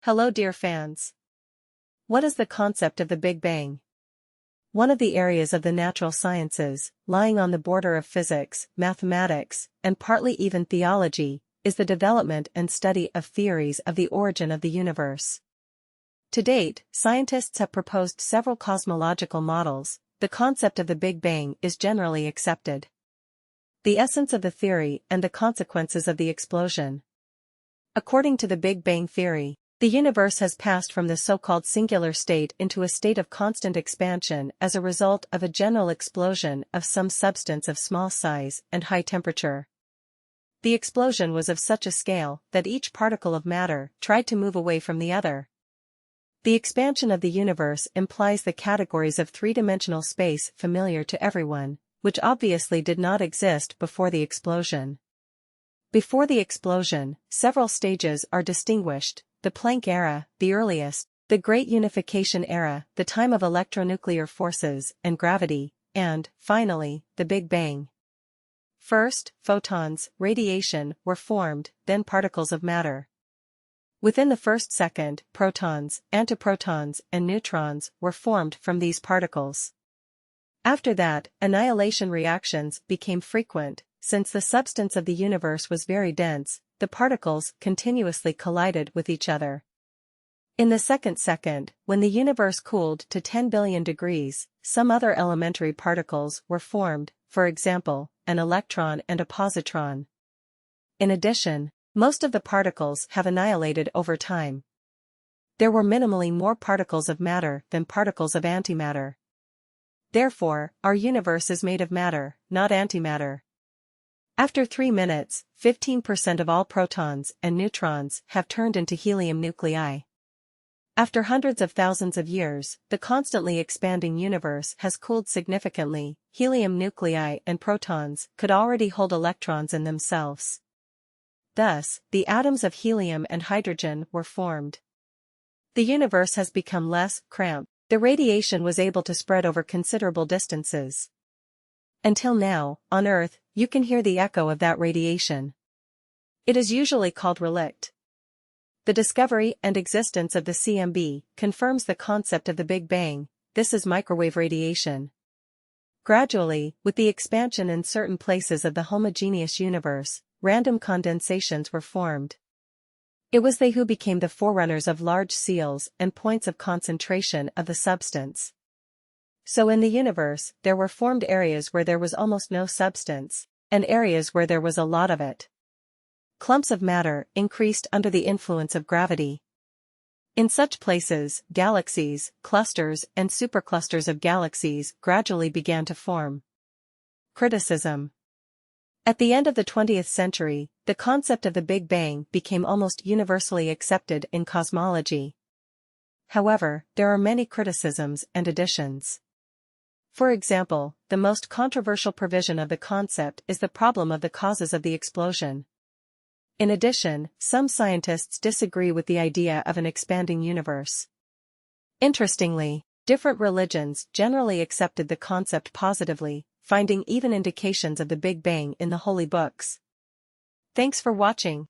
Hello dear fans. What is the concept of the Big Bang? One of the areas of the natural sciences, lying on the border of physics, mathematics, and partly even theology, is the development and study of theories of the origin of the universe. To date, scientists have proposed several cosmological models. The concept of the Big Bang is generally accepted. The essence of the theory and the consequences of the explosion. According to the Big Bang theory, the universe has passed from the so-called singular state into a state of constant expansion as a result of a general explosion of some substance of small size and high temperature. The explosion was of such a scale that each particle of matter tried to move away from the other. The expansion of the universe implies the categories of three-dimensional space familiar to everyone, which obviously did not exist before the explosion. Before the explosion, several stages are distinguished: the Planck era, the earliest, the Great Unification era, the time of electronuclear forces and gravity, and, finally, the Big Bang. First, photons, radiation, were formed, then particles of matter. Within the first second, protons, antiprotons, and neutrons were formed from these particles. After that, annihilation reactions became frequent. Since the substance of the universe was very dense, the particles continuously collided with each other. In the second, when the universe cooled to 10 billion degrees, some other elementary particles were formed, for example, an electron and a positron. In addition, most of the particles have annihilated over time. There were minimally more particles of matter than particles of antimatter. Therefore, our universe is made of matter, not antimatter. After 3 minutes, 15% of all protons and neutrons have turned into helium nuclei. After hundreds of thousands of years, the constantly expanding universe has cooled significantly. Helium nuclei and protons could already hold electrons in themselves. Thus, the atoms of helium and hydrogen were formed. The universe has become less cramped. The radiation was able to spread over considerable distances. Until now, on Earth, you can hear the echo of that radiation. It is usually called relict. The discovery and existence of the CMB confirms the concept of the Big Bang. This is microwave radiation. Gradually, with the expansion in certain places of the homogeneous universe, random condensations were formed. It was they who became the forerunners of large seals and points of concentration of the substance. So in the universe, there were formed areas where there was almost no substance, and areas where there was a lot of it. Clumps of matter increased under the influence of gravity. In such places, galaxies, clusters, and superclusters of galaxies gradually began to form. Criticism. At the end of the 20th century, the concept of the Big Bang became almost universally accepted in cosmology. However, there are many criticisms and additions. For example, the most controversial provision of the concept is the problem of the causes of the explosion. In addition, some scientists disagree with the idea of an expanding universe. Interestingly, different religions generally accepted the concept positively, finding even indications of the Big Bang in the holy books. Thanks for watching.